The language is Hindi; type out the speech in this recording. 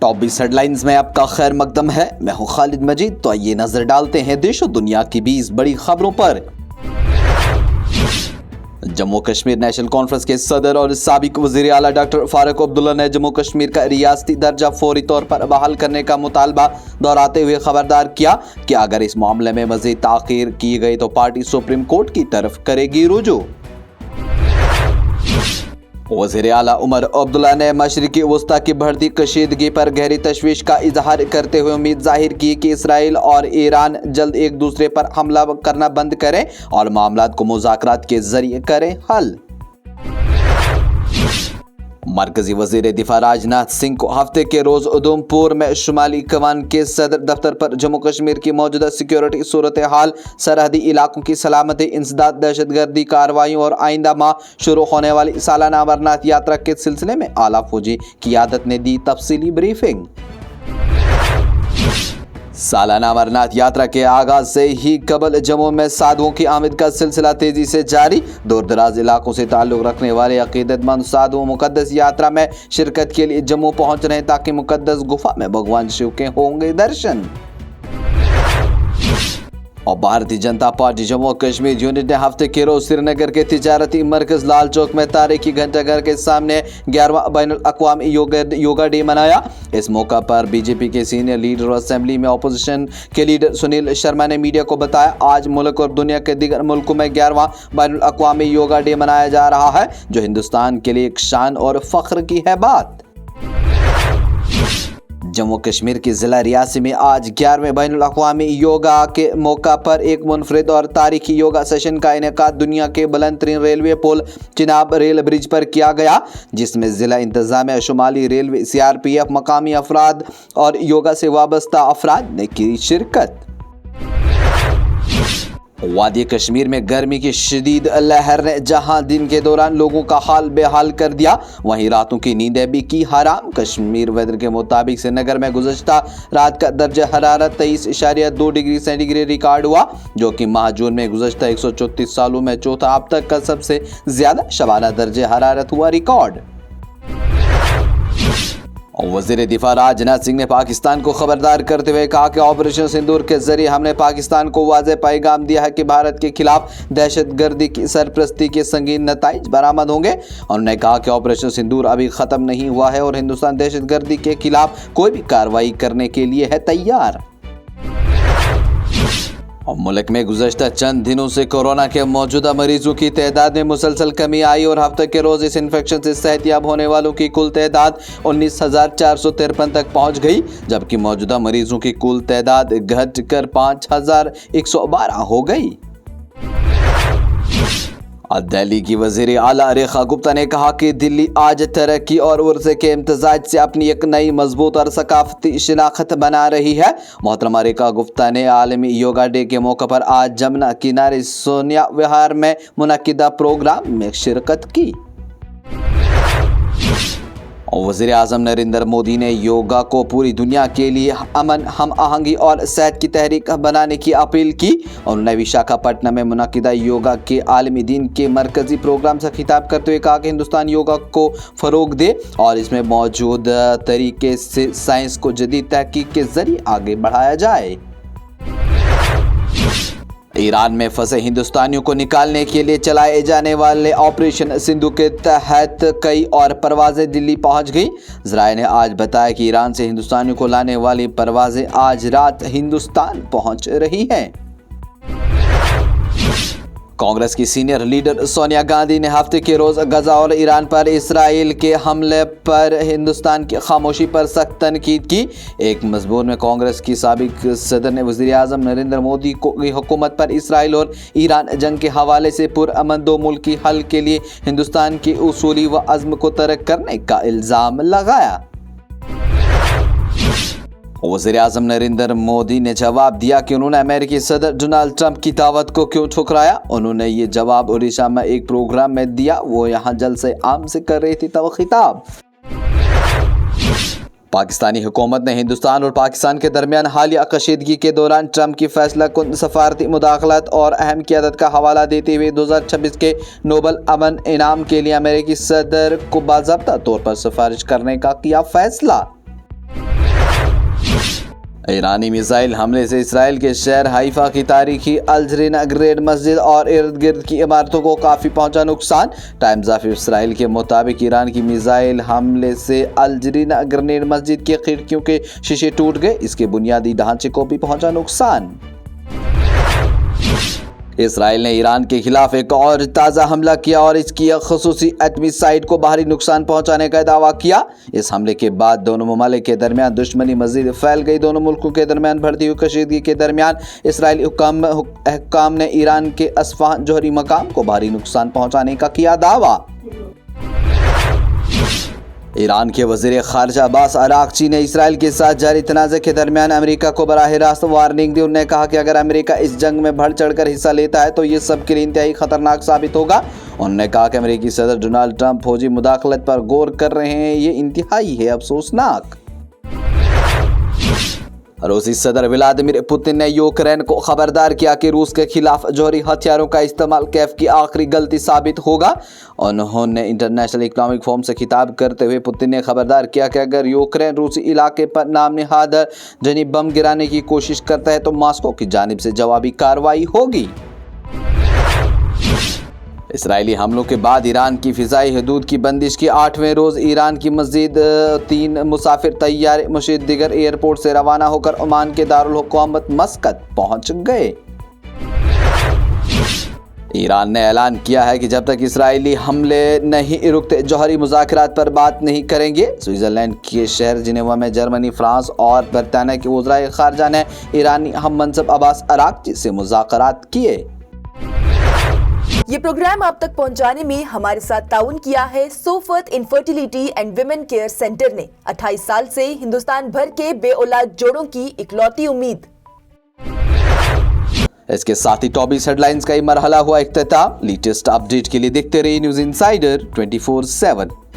टॉप 20 हेडलाइंस में आपका खैर मकदम है। मैं हूं खालिद मजीद। तो आइए नजर डालते हैं देश और दुनिया की 20 बड़ी खबरों पर। जम्मू कश्मीर नेशनल कॉन्फ्रेंस के सदर और साबिक वजीर आला डॉक्टर फारूक अब्दुल्ला ने जम्मू कश्मीर का रियासती दर्जा फौरी तौर पर बहाल करने का मुतालबा दोहराते हुए खबरदार किया कि अगर इस मामले में मजीद ताखीर की गई तो पार्टी सुप्रीम कोर्ट की तरफ करेगी रुजू। वज़ीर आला उमर अब्दुल्ला ने मशरिकी वस्ता की बढ़ती कशीदगी पर गहरी तशवीश का इजहार करते हुए उम्मीद जाहिर की कि इसराइल और ईरान जल्द एक दूसरे पर हमला करना बंद करें और मामलात को मुज़ाकरात के जरिए करें हल। मरकजी वजीर दिफा राजनाथ सिंह को हफ्ते के रोज उधमपुर में शुमाली कमान के सदर दफ्तर पर जम्मू कश्मीर की मौजूदा सिक्योरिटी सूरत हाल, सरहदी इलाकों की सलामती, इंसदाद, दहशतगर्दी कार्रवाइयों और आइंदा माह शुरू होने वाली सालाना अमरनाथ यात्रा के सिलसिले में आला फौजी क़ियादत ने दी तफसीली ब्रीफिंग। सालाना अमरनाथ यात्रा के आगाज से ही कबल जम्मू में साधुओं की आमद का सिलसिला तेजी से जारी। दूर दराज इलाकों से ताल्लुक रखने वाले अकीदतमंद साधु मुकद्दस यात्रा में शिरकत के लिए जम्मू पहुंच रहे हैं ताकि मुकद्दस गुफा में भगवान शिव के होंगे दर्शन। और भारतीय जनता पार्टी जम्मू कश्मीर यूनिट ने हफ्ते के रोज श्रीनगर के तिजारती मरकज लाल चौक में तारीखी घंटाघर के सामने 11वां बैनुल अक़वामी योगा डे मनाया। इस मौका पर बीजेपी के सीनियर लीडर और असेंबली में अपोजिशन के लीडर सुनील शर्मा ने मीडिया को बताया, आज मुल्क और दुनिया के दीगर मुल्कों में 11वां बैनुल अक़वामी योगा डे मनाया जा रहा है, जो हिंदुस्तान के लिए एक शान और फख्र की है बात। जम्मू कश्मीर के जिला रियासी में आज 11वें बैनुल अक़वामी योगा के मौका पर एक मुनफरिद और तारीखी योगा सेशन का इनेकाद दुनिया के बुलंद तरीन रेलवे पुल चिनाब रेल ब्रिज पर किया गया, जिसमें जिला इंतजामिया, शुमाली रेलवे, CRPF, मकामी अफराद और योगा से वाबस्ता अफराद ने की शिरकत। वादी कश्मीर में गर्मी की शदीद लहर ने जहां दिन के दौरान लोगों का हाल बेहाल कर दिया, वहीं रातों की नींदें भी की हराम। कश्मीर वेदर के मुताबिक श्रीनगर में गुज़श्ता रात का दर्जा हरारत 23.2 डिग्री सेंटीग्रेड रिकॉर्ड हुआ, जो कि माह जून में गुज़श्ता 134 सालों में चौथा अब तक का सबसे ज्यादा शबाना दर्जे हरारत हुआ रिकॉर्ड। वज़ीर दिफा राजनाथ सिंह ने पाकिस्तान को खबरदार करते हुए कहा कि ऑपरेशन सिंदूर के जरिए हमने पाकिस्तान को वाज़ेह पैगाम दिया है कि भारत के खिलाफ दहशतगर्दी की सरपरस्ती के संगीन नताइज बरामद होंगे। उन्होंने कहा कि ऑपरेशन सिंदूर अभी ख़त्म नहीं हुआ है और हिंदुस्तान दहशतगर्दी के खिलाफ कोई भी कार्रवाई करने के लिए है तैयार। और मुल्क में गुज़श्ता चंद दिनों से कोरोना के मौजूदा मरीजों की तादाद में मुसलसल कमी आई और हफ्ते के रोज इस इन्फेक्शन से सेहतयाब होने वालों की कुल तादाद 19,453 तक पहुंच गई, जबकि मौजूदा मरीजों की कुल तादाद घटकर 5,112 हो गई। दिल्ली की वज़ीर आला रेखा गुप्ता ने कहा कि दिल्ली आज तरक्की और वर्से के इम्तजाज से अपनी एक नई मजबूत और सकाफती शिनाख्त बना रही है। मोहतरमा रेखा गुप्ता ने आलमी योगा डे के मौके पर आज जमुना किनारे सोनिया विहार में मुनक्किदा प्रोग्राम में शिरकत की। वज़ीर आज़म नरेंद्र मोदी ने योगा को पूरी दुनिया के लिए अमन, हम आहंगी और सेहत की तहरीक बनाने की अपील की। उन्होंने विशाखापट्टनम में मुनक्किदा योगा के आलमी दिन के मरकजी प्रोग्राम से खिताब करते हुए कहा कि हिंदुस्तान योगा को फ़रोग दे और इसमें मौजूद तरीके से साइंस को जदीद तहकीक के जरिए आगे बढ़ाया जाए। ईरान में फंसे हिंदुस्तानियों को निकालने के लिए चलाए जाने वाले ऑपरेशन सिंधु के तहत कई और परवाजें दिल्ली पहुंच गई। ज़राए ने आज बताया कि ईरान से हिंदुस्तानियों को लाने वाली परवाजें आज रात हिंदुस्तान पहुंच रही हैं। कांग्रेस की सीनियर लीडर सोनिया गांधी ने हफ्ते के रोज गजा और ईरान पर इसराइल के हमले पर हिंदुस्तान की खामोशी पर सख्त तनकीद की। एक मजमून में कांग्रेस की साबिक सदर ने वज़ीर आज़म नरेंद्र मोदी की हुकूमत पर इसराइल और ईरान जंग के हवाले से पुरअमन दो मुल्की हल के लिए हिंदुस्तान की उसूली व अज़्म को तर्क करने का इल्ज़ाम लगाया। वज़ीर आज़म नरेंद्र मोदी ने जवाब दिया कि उन्होंने अमेरिकी सदर डोनाल्ड ट्रंप की दावत को क्यों ठुकराया। उन्होंने ये जवाब उड़ीसा में एक प्रोग्राम में दिया, वो यहाँ जलसे आम से कर रही थी तब खिताब। पाकिस्तानी हुकूमत ने हिंदुस्तान और पाकिस्तान के दरमियान हालिया कशीदगी के दौरान ट्रंप की फैसला कुन सफारती मुदाखलत और अहम क़यादत का हवाला देते हुए 2026 के नोबल अमन इनाम के लिए अमेरिकी सदर को बाज़ाब्ता तौर पर सिफारिश करने का किया फैसला। ईरानी मिसाइल हमले से इसराइल के शहर हाइफा की तारीखी अल-जरीना ग्रेड मस्जिद और इर्द गिर्द की इमारतों को काफ़ी पहुंचा नुकसान। टाइम्स ऑफ इसराइल के मुताबिक ईरान की मिसाइल हमले से अल-जरीना ग्रेड मस्जिद की खिड़कियों के शीशे टूट गए। इसके बुनियादी ढांचे को भी पहुंचा नुकसान। इसराइल ने ईरान के खिलाफ एक और ताज़ा हमला किया और इसकी ख़ुसूसी एटमी साइट को बाहरी नुकसान पहुंचाने का दावा किया। इस हमले के बाद दोनों ममालिक के दरमियान दुश्मनी मज़ीद फैल गई। दोनों मुल्कों के दरमियान बढ़ती हुई कशीदगी के दरमियान इसराइली हुक्काम ने ईरान के अस्फहान जौहरी मकाम को बाहरी नुकसान पहुंचाने का किया दावा। ईरान के वज़ीर ख़ारिजा अब्बास अराग़ची ने इसराइल के साथ जारी तनाज़े के दरमियान अमेरिका को बराह रास्त वार्निंग दी। उन्होंने कहा कि अगर अमेरिका इस जंग में बढ़ चढ़कर हिस्सा लेता है तो ये सब के लिए इंतहाई ख़तरनाक साबित होगा। उन्होंने कहा कि अमेरिकी सदर डोनाल्ड ट्रंप फौजी मुदाखलत पर गौर कर रहे हैं। ये इंतहाई है अफसोसनाक। रूसी सदर व्लादिमीर पुतिन ने यूक्रेन को खबरदार किया कि रूस के खिलाफ जौहरी हथियारों का इस्तेमाल कैफ की आखिरी गलती साबित होगा। उन्होंने इंटरनेशनल इकोनॉमिक फोरम से खिताब करते हुए पुतिन ने खबरदार किया कि अगर यूक्रेन रूसी इलाके पर नाम निहाद जनी बम गिराने की कोशिश करता है तो मॉस्को की जानिब से जवाबी कार्रवाई होगी। इसराइली हमलों के बाद ईरान की फ़िज़ाई हदूद की बंदिश की 8वें रोज़ ईरान की मज़ीद 3 मुसाफिर तैयारे मुशीद दिगर एयरपोर्ट से रवाना होकर ओमान के दारुल हुकूमत मस्कत पहुंच गए। ईरान ने ऐलान किया है कि जब तक इसराइली हमले नहीं रुकते जौहरी मुज़ाकरात पर बात नहीं करेंगे। स्विट्ज़रलैंड के शहर जिनेवा में जर्मनी, फ्रांस और बरतानिया के वज़ीर ख़ारिजा ने ईरानी हम मनसब अब्बास अराग़ची से मुज़ाकरात किए। ये प्रोग्राम आप तक पहुंचाने में हमारे साथ ताउन किया है Sofat infertility and women care centre ने। 28 साल से हिंदुस्तान भर के बेऔलाद जोड़ों की इकलौती उम्मीद। इसके साथ ही टॉप 20 हेडलाइंस का ये मरहला हुआ इख्तिताम। लेटेस्ट अपडेट के लिए देखते रहिए न्यूज़ इनसाइडर 24/7।